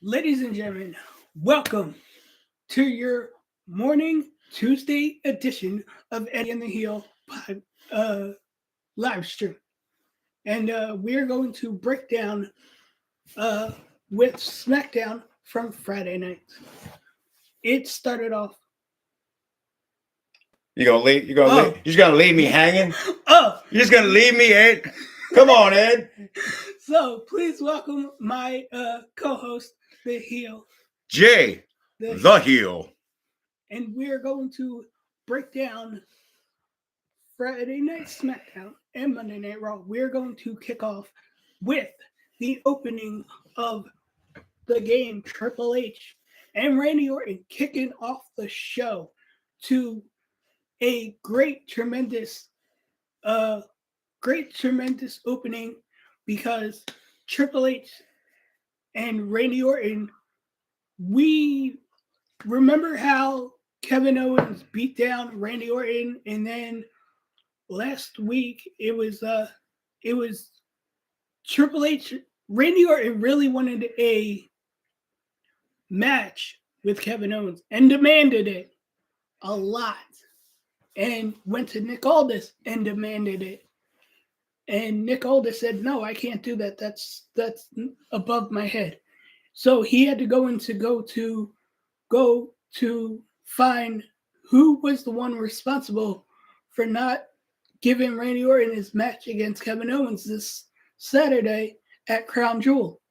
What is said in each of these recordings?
Ladies and gentlemen, welcome to your morning Tuesday edition of Eddie and the Heel uh, live stream. And we're going to break down uh, with SmackDown from Friday night. It started off. You gonna leave? Oh. You just gonna leave me hanging? Oh, You just gonna leave me, Ed? Come on, Ed. so please welcome my co-host, the Heel, Jay, the Heel. and we are going to break down Friday Night SmackDown and Monday Night Raw. We're going to kick off with the opening of the game, Triple H and Randy Orton kicking off the show to a tremendous opening because Triple H and Randy Orton, we remember how Kevin Owens beat down Randy Orton, and then last week it was Triple H. Randy Orton really wanted a match with Kevin Owens and demanded it a lot, and went to Nick Aldis and demanded it. And Nick Aldis said, "No, I can't do that. That's above my head." So he had to go to find who was the one responsible for not giving Randy Orton his match against Kevin Owens this Saturday at Crown Jewel.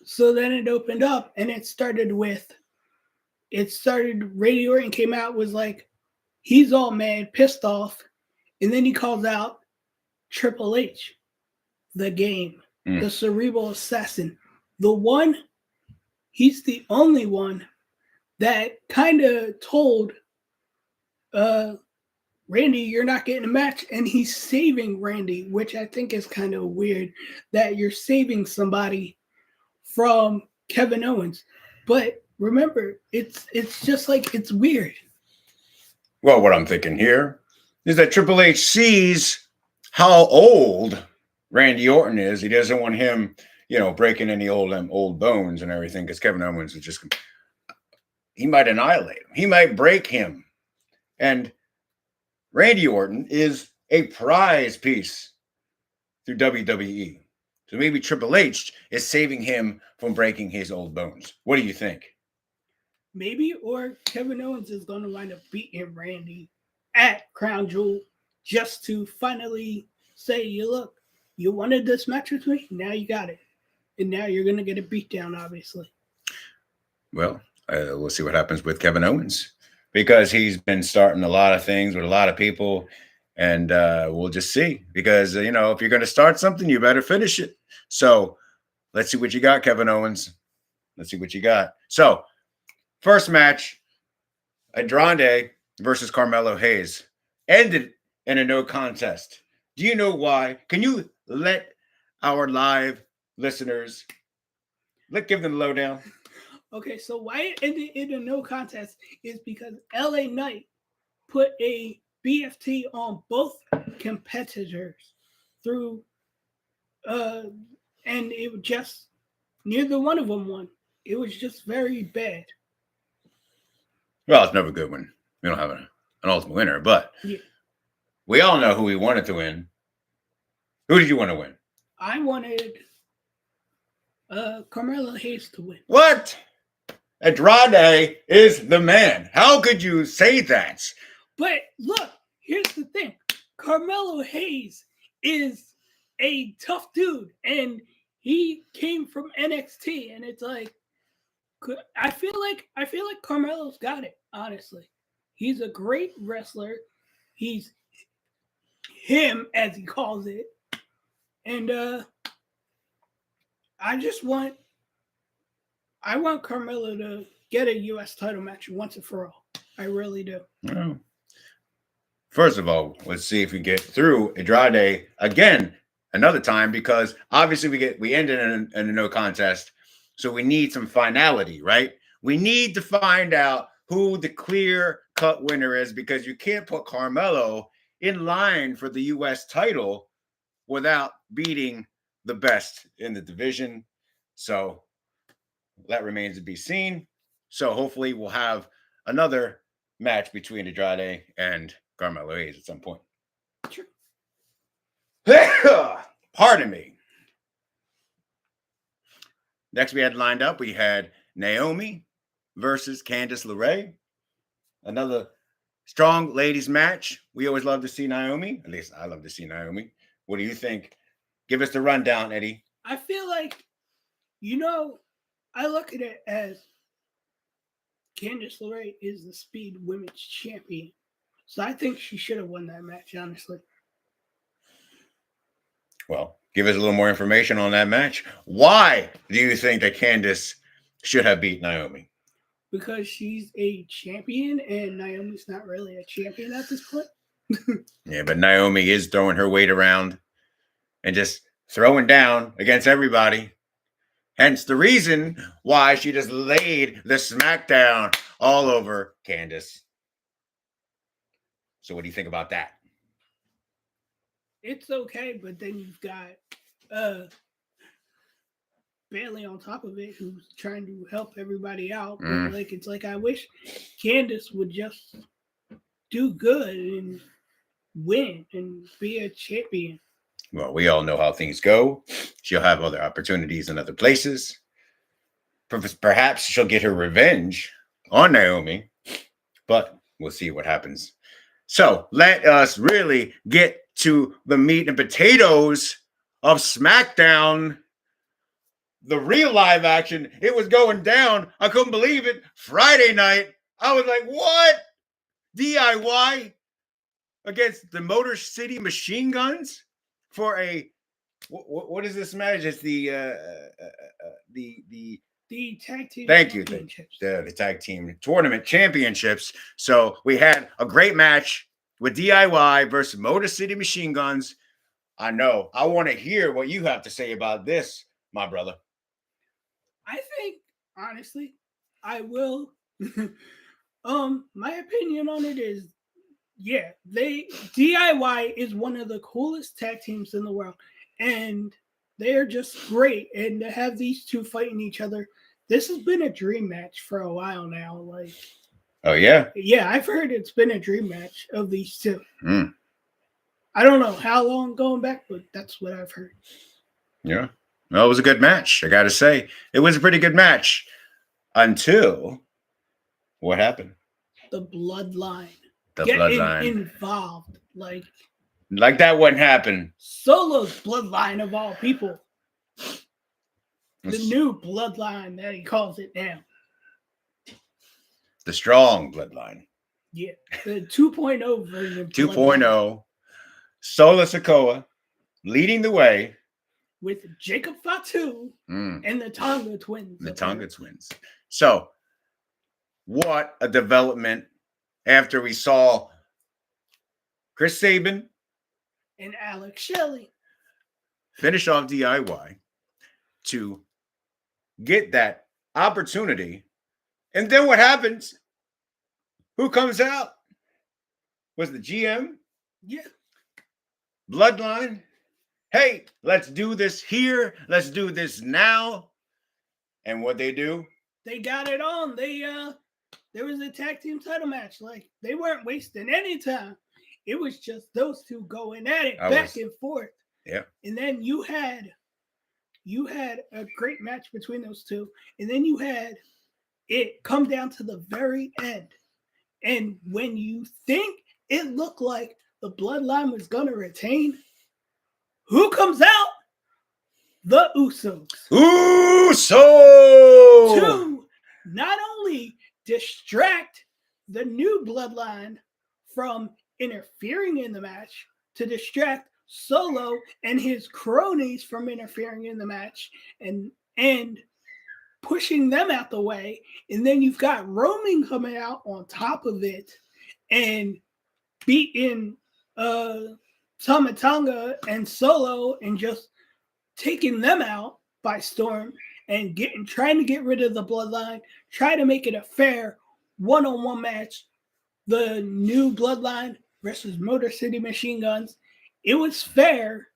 So then it opened up, and it started Randy Orton came out, was like, he's all mad, pissed off, and then he calls out Triple H, the game, the cerebral assassin, he's the only one that kind of told Randy, you're not getting a match, and he's saving Randy, which I think is kind of weird that you're saving somebody from Kevin Owens. But remember, it's just like, it's weird. Well, what I'm thinking here is that Triple H sees how old Randy Orton is. He doesn't want him, breaking any old bones and everything, because Kevin Owens is just, he might annihilate him. He might break him. And Randy Orton is a prize piece through WWE. So maybe Triple H is saving him from breaking his old bones. What do you think? Maybe, or Kevin Owens is going to wind up beating Randy at Crown Jewel just to finally say, you wanted this match with me? Now you got it. And now you're going to get a beatdown, obviously. Well, we'll see what happens with Kevin Owens, because he's been starting a lot of things with a lot of people, and we'll just see. Because, if you're going to start something, you better finish it. So let's see what you got, Kevin Owens. Let's see what you got. So first match, Andrade versus Carmelo Hayes, ended in a no contest. Do you know why? Can you let our live listeners, give them the lowdown? Okay, so why it ended in a no contest is because LA Knight put a BFT on both competitors through, and it was just, neither one of them won. It was just very bad. Well, it's never good when we don't have an ultimate winner, but we all know who we wanted to win. Who did you want to win? I wanted Carmelo Hayes to win. What? Andrade is the man. How could you say that? But look, here's the thing. Carmelo Hayes is a tough dude, and he came from NXT, and it's like, I feel like Carmelo's got it, honestly. He's a great wrestler. He's him, as he calls it. And I want Carmelo to get a U.S. title match once and for all. I really do. Oh. First of all, let's see if we get through Andrade again another time, because obviously we ended in a no contest. So we need some finality, right? We need to find out who the clear-cut winner is, because you can't put Carmelo in line for the U.S. title without beating the best in the division. So that remains to be seen. So hopefully we'll have another match between Andrade and Carmelo Hayes at some point. Sure. Pardon me. Next, we had lined up, we had Naomi versus Candice LeRae. Another strong ladies match. We always love to see Naomi. At least I love to see Naomi. What do you think? Give us the rundown, Eddie. I feel like, I look at it as Candice LeRae is the Speed Women's Champion. So I think she should have won that match, honestly. Well, give us a little more information on that match. Why do you think that Candice should have beat Naomi? Because she's a champion and Naomi's not really a champion at this point. Yeah, but Naomi is throwing her weight around and just throwing down against everybody. Hence the reason why she just laid the smackdown all over Candice. So what do you think about that? It's okay, but then you've got Bailey on top of it who's trying to help everybody out. But it's like I wish Candice would just do good and win and be a champion. Well, we all know how things go. She'll have other opportunities in other places. Perhaps she'll get her revenge on Naomi, but we'll see what happens. So let us really get to the meat and potatoes of SmackDown. The real live action. It was going down. I couldn't believe it. Friday night. I was like, what? DIY against the Motor City Machine Guns for a what is this match? It's the tag team. Thank you. The tag team tournament championships. So we had a great match with DIY versus Motor City Machine Guns. I know. I want to hear what you have to say about this, my brother. I think, honestly, I will. My opinion on it is, yeah, DIY is one of the coolest tag teams in the world, and they're just great. And to have these two fighting each other, this has been a dream match for a while now. Like, oh yeah, yeah, I've heard it's been a dream match of these two. I don't know how long going back, but that's what I've heard. Yeah. Well, it was a good match. I got to say, it was a pretty good match until what happened? The bloodline. Bloodline involved. Like that wouldn't happen. Solo's bloodline of all people. The new bloodline that he calls it now. The strong bloodline. Yeah. The 2.0 version. 2.0. Solo Sikoa leading the way. With Jacob Fatu and the Tonga twins. The Tonga twins. So, what a development after we saw Chris Sabin and Alex Shelley finish off DIY to get that opportunity. And then what happens? Who comes out? Was the GM? Yeah. Bloodline. Hey, let's do this here. Let's do this now. And what they do? They got it on. There was a tag team title match. Like, they weren't wasting any time. It was just those two going at it back and forth. Yeah. And then you had a great match between those two. And then you had it come down to the very end. And when you think it looked like the bloodline was going to retain, who comes out? The Usos. To not only distract the new bloodline from interfering in the match, to distract Solo and his cronies from interfering in the match and pushing them out the way. And then you've got Roman coming out on top of it and beating Tama Tonga and Solo and just taking them out by storm and trying to get rid of the bloodline, try to make it a fair one-on-one match. The new bloodline versus Motor City Machine Guns. It was fair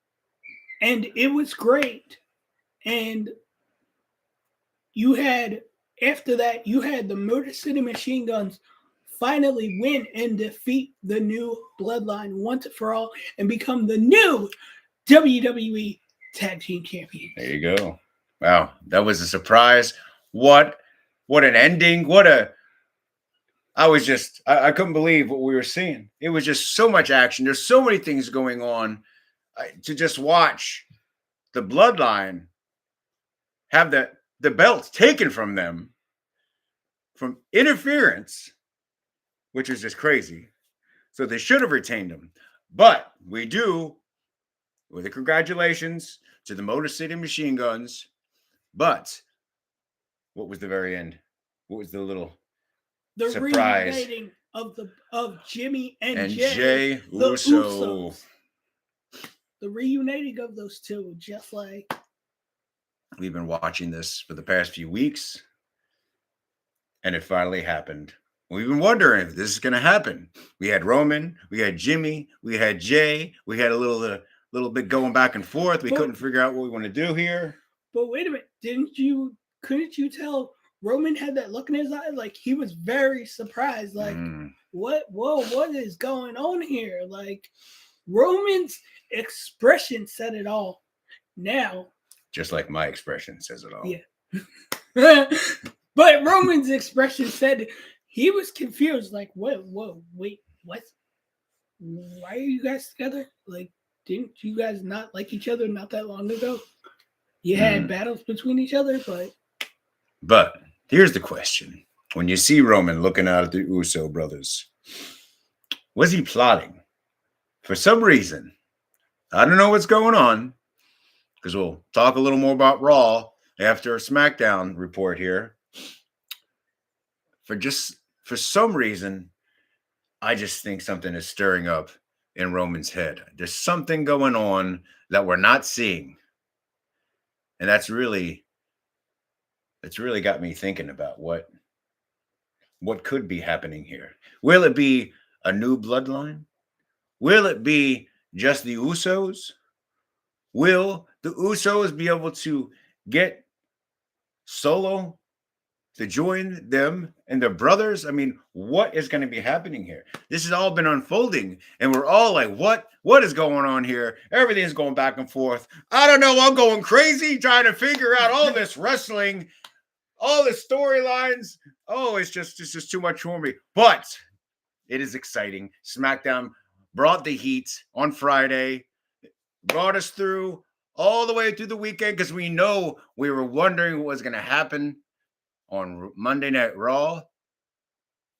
and it was great. And after that, you had the Motor City Machine Guns finally win and defeat the new Bloodline once and for all and become the new WWE Tag Team Champions. There you go. Wow, that was a surprise. What an ending. I couldn't believe what we were seeing. It was just so much action. There's so many things going on. To just watch the Bloodline have the belts taken from them from interference, which is just crazy. So they should have retained them. But we do, with the congratulations to the Motor City Machine Guns. But what was the very end? What was the little surprise? Reuniting of Jimmy and Jay the Uso. Usos. The reuniting of those two, just like we've been watching this for the past few weeks, and it finally happened. We've been wondering if this is going to happen. We had Roman, we had Jimmy, we had Jay, we had a little bit going back and forth. We couldn't figure out what we want to do here. But wait a minute, couldn't you tell Roman had that look in his eye? Like he was very surprised. Like, what is going on here? Like Roman's expression said it all. Now, just like my expression says it all. Yeah. But Roman's expression said he was confused. Like, wait, what? Why are you guys together? Like, didn't you guys not like each other not that long ago? You had battles between each other, But here's the question. When you see Roman looking out at the Uso brothers, was he plotting? For some reason, I don't know what's going on, because we'll talk a little more about Raw after a SmackDown report here. For some reason, I just think something is stirring up in Roman's head. There's something going on that we're not seeing. And that's really got me thinking about what could be happening here. Will it be a new bloodline? Will it be just the Usos? Will the Usos be able to get Solo to join them and their brothers? I mean, what is going to be happening here? This has all been unfolding, and we're all like, what is going on here? Everything's going back and forth. I don't know. I'm going crazy trying to figure out all this wrestling, all the storylines. Oh, it's just too much for me. But it is exciting. SmackDown brought the heat on Friday, brought us through all the way through the weekend, because we know we were wondering what was going to happen on Monday Night Raw.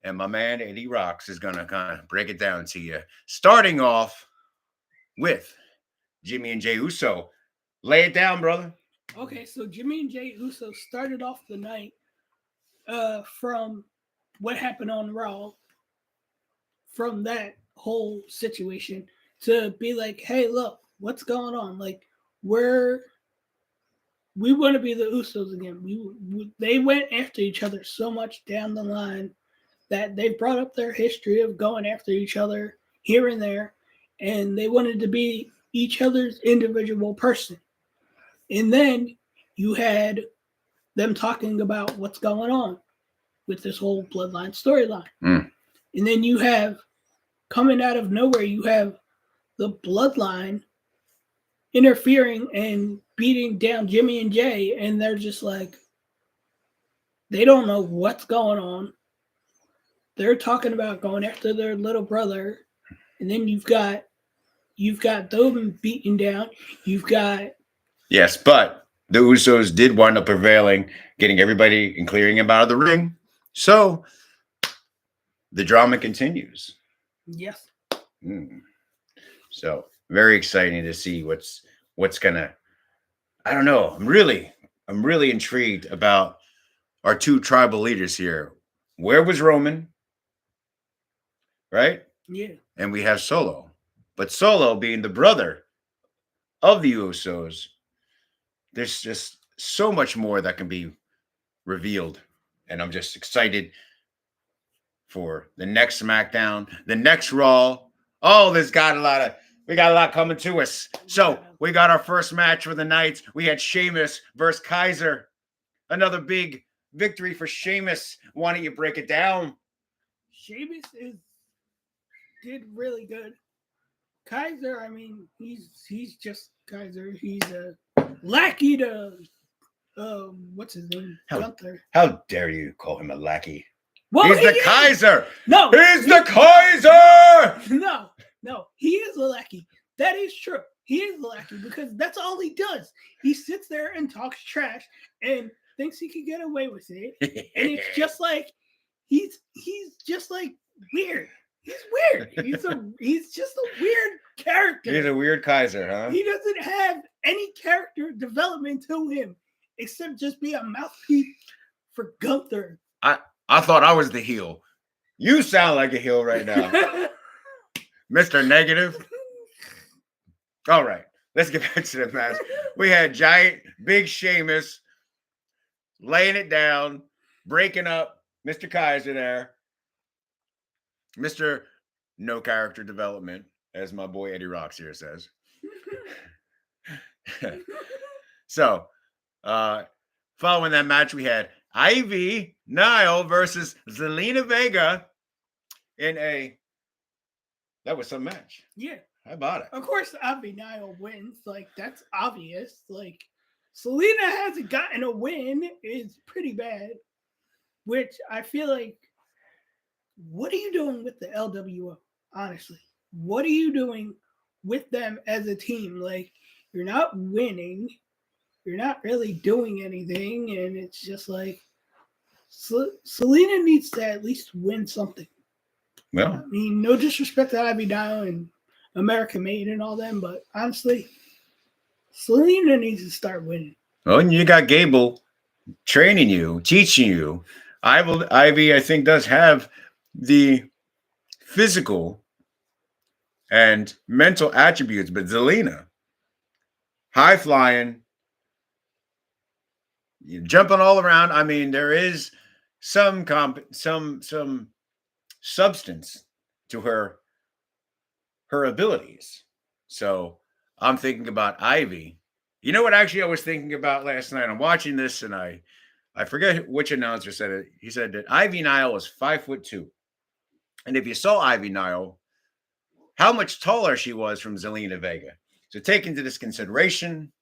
And my man Eddie Rocks is going to kind of break it down to you, starting off with Jimmy and Jay Uso. Lay it down, brother. Okay, so Jimmy and Jay Uso started off the night from what happened on Raw, from that whole situation, to be like, hey, look, what's going on? Like, we want to be the Usos again. They went after each other so much down the line that they brought up their history of going after each other here and there, and they wanted to be each other's individual person. And then you had them talking about what's going on with this whole bloodline storyline. And then you have, coming out of nowhere, you have the bloodline interfering and beating down Jimmy and Jay, and they're just like, they don't know what's going on. They're talking about going after their little brother, and then you've got them beaten down. Yes, but the Usos did wind up prevailing, getting everybody and clearing him out of the ring. So the drama continues. Yes. So very exciting to see what's gonna. I don't know. I'm really intrigued about our two tribal leaders here. Where was Roman? Right? Yeah. And we have Solo. But Solo being the brother of the Usos, there's just so much more that can be revealed. And I'm just excited for the next SmackDown, the next Raw. Oh, we got a lot coming to us. So we got our first match for the night. We had Sheamus versus Kaiser. Another big victory for Sheamus. Why don't you break it down? Sheamus did really good. Kaiser, I mean, he's just Kaiser. He's a lackey to what's his name? Gunther. How dare you call him a lackey? Well, he's the Kaiser. No, he's the Kaiser. No, he is a lackey. That is true. He is a lackey because that's all he does. He sits there and talks trash and thinks he can get away with it. And it's just like he's just like weird. He's weird. He's just a weird character. He's a weird Kaiser, huh? He doesn't have any character development to him except just be a mouthpiece for Gunther. I thought I was the heel. You sound like a heel right now. Mr. Negative. All right, let's get back to the match. We had giant, big Sheamus laying it down, breaking up Mr. Kaiser there. Mr. No character development, as my boy Eddie Rocks here says. So, following that match, we had Ivy Nile versus Zelina Vega that was some match. Yeah. How about it? Of course, Ivy Nile wins. Like, that's obvious. Like, Selena hasn't gotten a win is pretty bad, which I feel like, what are you doing with the LWO? Honestly, what are you doing with them as a team? Like, you're not winning. You're not really doing anything. And it's just like, Selena needs to at least win something. Well, I mean, no disrespect to Ivy Nile and American Made and all them, but honestly, Selena needs to start winning. Well, and you got Gable training you, teaching you. Ivy, I think, does have the physical and mental attributes, but Zelina, high flying, jumping all around. I mean, there is some substance to her abilities. So I'm thinking about Ivy. You know what actually I was thinking about last night? I'm watching this and I forget which announcer said it. He said that Ivy Nile was 5'2". And if you saw Ivy Nile, how much taller she was from Zelina Vega. So take into this consideration,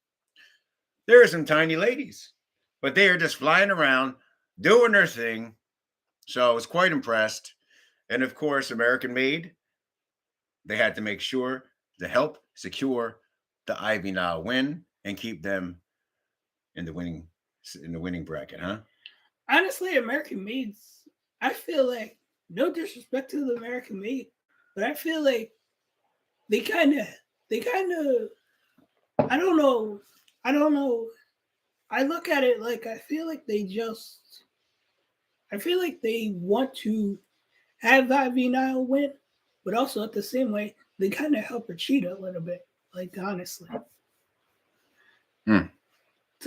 there are some tiny ladies, but they are just flying around, doing their thing. So I was quite impressed. And of course, American Made, they had to make sure to help secure the Ivy Nile win and keep them in the winning bracket, huh? Honestly, American Maids, I feel like, no disrespect to the American Made, but I feel like they kind of, I don't know. I look at it like I feel like they want to have Ivy Nile win, but also at the same way, they kind of help her cheat a little bit, like, honestly. To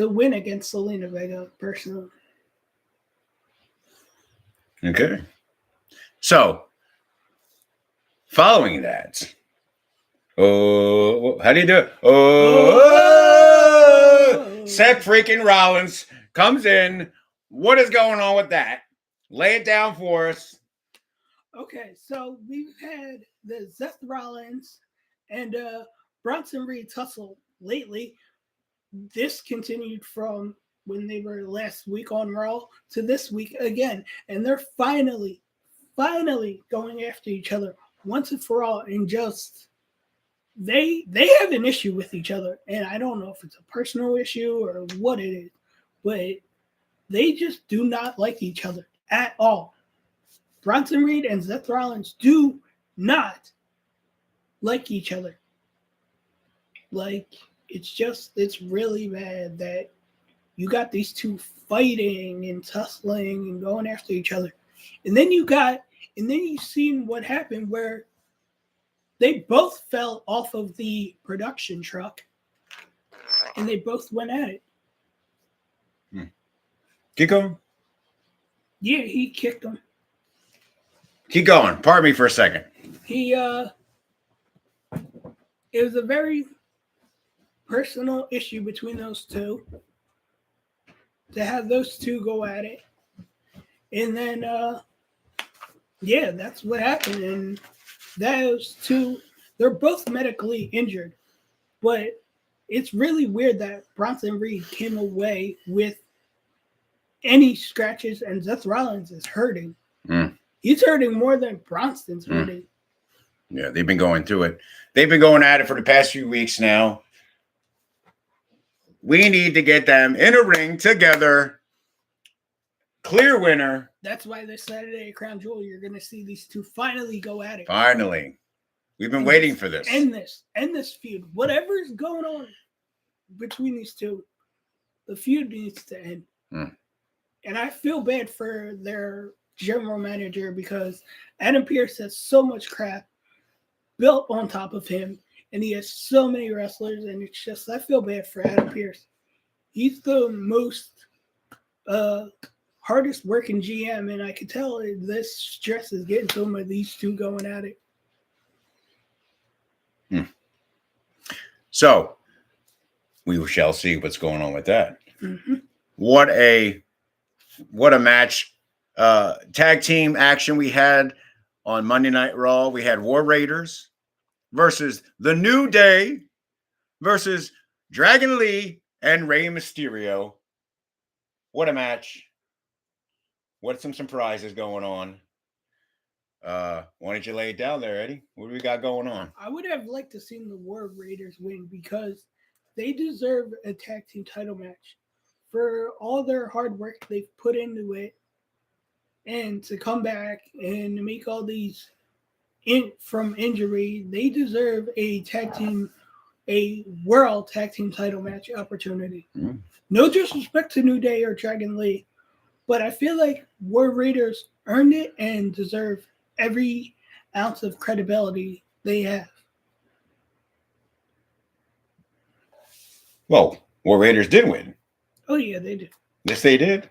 win against Zelina Vega, personally. Okay. So, following that, how do you do it? Seth freaking Rollins comes in. What is going on with that? Lay it down for us. Okay, so we've had the Seth Rollins and Bronson Reed tussle lately. This continued from when they were last week on Raw to this week again. And they're finally going after each other once and for all. And just, they have an issue with each other. And I don't know if it's a personal issue or what it is, but they just do not like each other at all. Bronson Reed and Seth Rollins do not like each other. Like, it's really bad that you got these two fighting and tussling and going after each other. And then you've seen what happened where they both fell off of the production truck and they both went at it. Keep going. Yeah, he kicked him. Keep going. Pardon me for a second. It was a very personal issue between those two. to have those two go at it. And then, yeah, that's what happened. And those two, they're both medically injured. But it's really weird that Bronson Reed came away with any scratches and Seth Rollins is hurting. He's hurting more than Bronson's hurting. Yeah, they've been going through it. They've been going at it for the past few weeks now. We need to get them in a ring together. Clear winner. That's why this Saturday at Crown Jewel, you're going to see these two finally go at it. Finally. We've been waiting for this. End this feud. Whatever's going on between these two, the feud needs to end. And I feel bad for their general manager because Adam Pearce has so much crap built on top of him, and he has so many wrestlers, and it's just, I feel bad for Adam Pearce. He's the most hardest working GM, and I could tell this stress is getting some of these two going at it. So we shall see what's going on with that. What a match. Tag team action we had on Monday Night Raw. We had War Raiders versus The New Day versus Dragon Lee and Rey Mysterio. What a match. What some surprises going on. Why don't you lay it down there, Eddie? What do we got going on? I would have liked to see the War Raiders win because they deserve a tag team title match for all their hard work they've put into it, and to come back and make all these from injury. They deserve a world tag team title match opportunity. No disrespect to New Day or Dragon Lee, but I feel like War Raiders earned it and deserve every ounce of credibility they have. Well, War Raiders did win. Oh, yeah, they did. Yes, they did.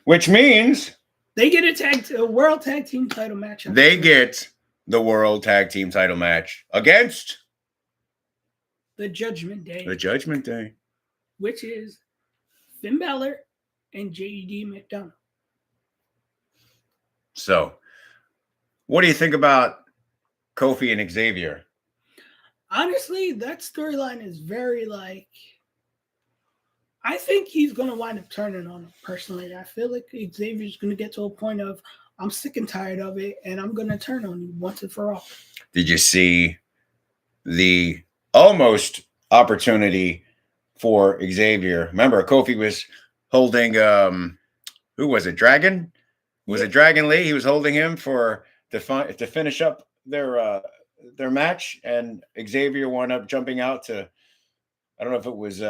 Which means they get a world tag team title match. They get the world tag team title match against the Judgment Day. The Judgment Day. Which is Finn Balor and J.D. McDonough. So, what do you think about Kofi and Xavier? Honestly, that storyline is very I think he's going to wind up turning on him, personally. I feel like Xavier's going to get to a point of, I'm sick and tired of it, and I'm going to turn on you once and for all. Did you see the almost opportunity for Xavier? Remember, Kofi was holding, who was it, Dragon? Was it Dragon Lee? He was holding him to finish up their match, and Xavier wound up jumping out to, I don't know if it was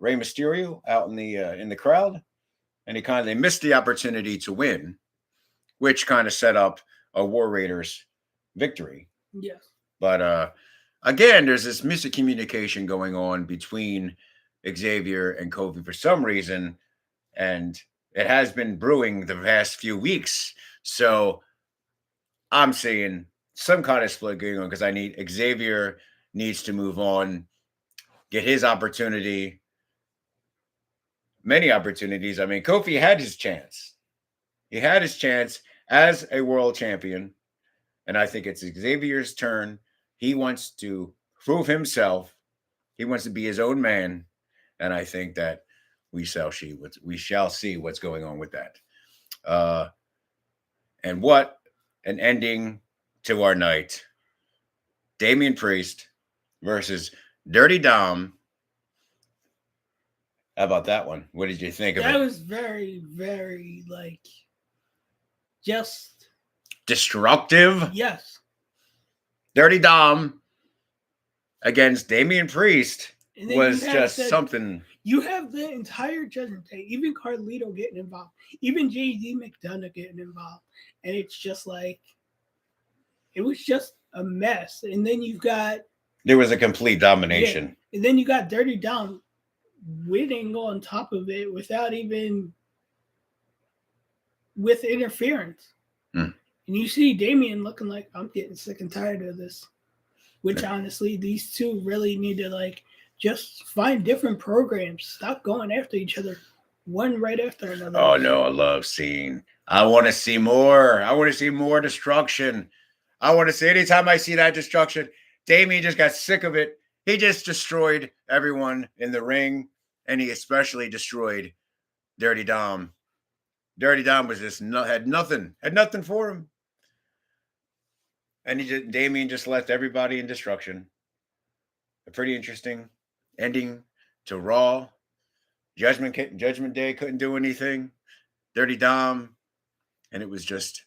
Rey Mysterio out in the crowd, and they missed the opportunity to win, which kind of set up a War Raiders victory. Yes. But again, there's this miscommunication going on between Xavier and Kofi for some reason, and it has been brewing the past few weeks. So I'm seeing some kind of split going on because Xavier needs to move on, get his opportunity, many opportunities. I mean, Kofi had his chance. He had his chance as a world champion, and I think it's Xavier's turn. He wants to prove himself. He wants to be his own man, and I think that we shall see what's going on with that. And what an ending to our night. Damian Priest versus Dirty Dom. How about that one? What did you think of it? That was very, very, just destructive. Yes. Dirty Dom against Damian Priest was just something. You have the entire Judgment Day, even Carlito getting involved, even J.D. McDonough getting involved. And it's just it was just a mess. And then there was a complete domination. Yeah, and then you got Dirty Dom winning on top of it with interference. And you see Damian looking like, I'm getting sick and tired of this. Which honestly, these two really need to just find different programs. Stop going after each other. one right after another. Oh no, I want to see more. I want to see more destruction. I want to see, anytime I see that destruction, Damien just got sick of it. He just destroyed everyone in the ring, and he especially destroyed Dirty Dom. Dirty Dom was just had nothing for him. And Damien just left everybody in destruction. A pretty interesting ending to Raw. Judgment Day couldn't do anything. Dirty Dom. And it was just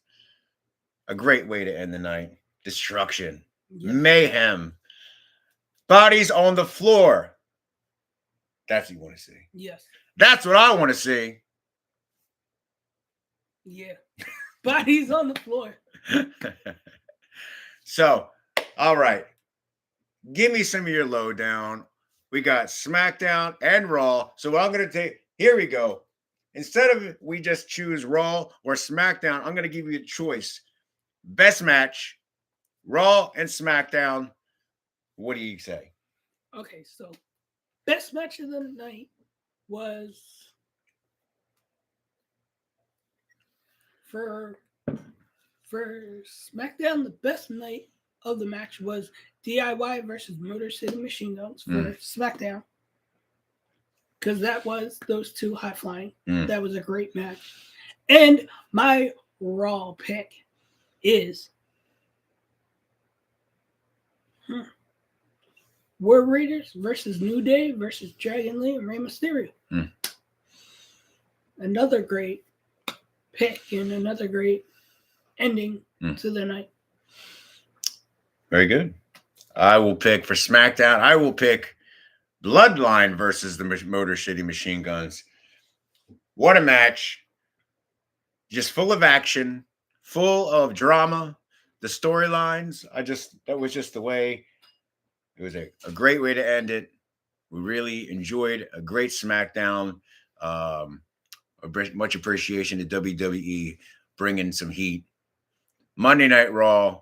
a great way to end the night. Destruction. Yes. Mayhem. Bodies on the floor. That's what you want to see. Yes. That's what I want to see. Yeah. Bodies on the floor. So, all right. Give me some of your lowdown. We got SmackDown and Raw. So what I'm going to take, here we go. Instead of we just choose Raw or SmackDown, I'm going to give you a choice. Best match, Raw and SmackDown. What do you say? Okay, so best match of the night was for SmackDown. The best night of the match was DIY versus Motor City Machine Guns for SmackDown, because that was those two high flying. That was a great match. And my Raw pick is War Raiders versus New Day versus Dragon Lee and Rey Mysterio. Another great pick and another great ending to the night. Very good. I will pick for SmackDown. I will pick Bloodline versus the Motor City Machine Guns. What a match. Just full of action, full of drama. The storylines, that was just the way. It was a great way to end it. We really enjoyed a great SmackDown. Much appreciation to WWE bringing some heat. Monday Night Raw.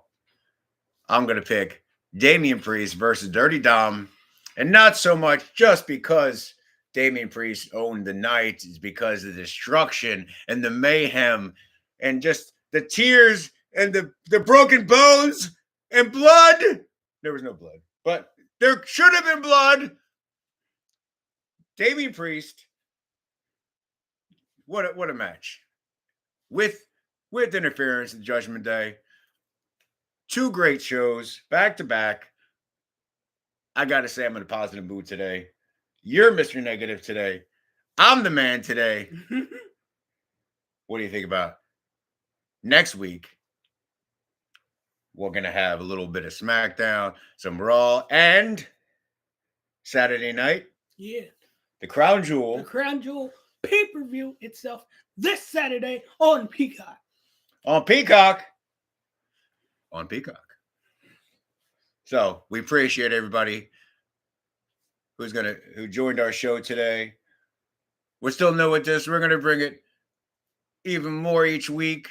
I'm going to pick Damian Priest versus Dirty Dom. And not so much just because Damian Priest owned the night, is because of the destruction and the mayhem and just the tears and the broken bones and blood. There was no blood, but there should have been blood. Damian Priest. What a match. With interference in Judgment Day. Two great shows back to back. I got to say, I'm in a positive mood today. You're Mr. Negative today. I'm the man today. What do you think about next week? We're going to have a little bit of SmackDown, some Raw, and Saturday night. Yeah. The Crown Jewel. The Crown Jewel pay-per-view itself this Saturday on Peacock. On Peacock. So we appreciate everybody who joined our show today. We're still new at this. We're going to bring it even more each week.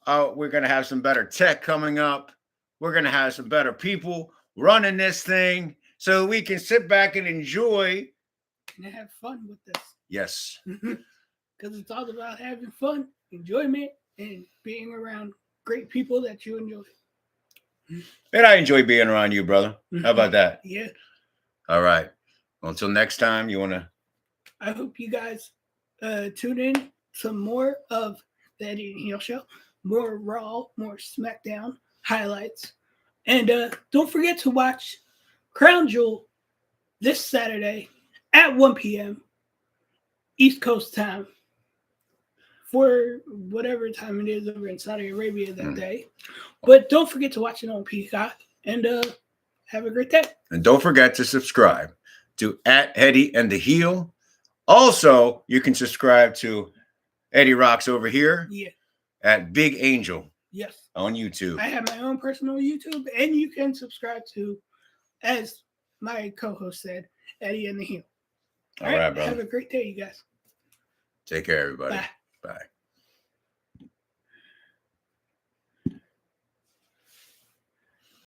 We're going to have some better tech coming up. We're going to have some better people running this thing so we can sit back and enjoy. And have fun with this. Yes. Because it's all about having fun, enjoyment, and being around great people that you enjoy. And I enjoy being around you, brother. How about that? Yeah. All right. Well, until next time, you want to... I hope you guys tune in to more of the Eddie and Heel Show. More Raw, more SmackDown highlights. And don't forget to watch Crown Jewel this Saturday at 1 p.m. East Coast time. For whatever time it is over in Saudi Arabia that day. But don't forget to watch it on Peacock. And have a great day. And don't forget to subscribe to @Eddie and the Heel. Also, you can subscribe to Eddie Rocks over here. Yeah. At Big Angel. Yes. On YouTube. I have my own personal YouTube. And you can subscribe to, as my co-host said, Eddie and the Heel. All right, brother. Have a great day, you guys. Take care, everybody. Bye. Bye.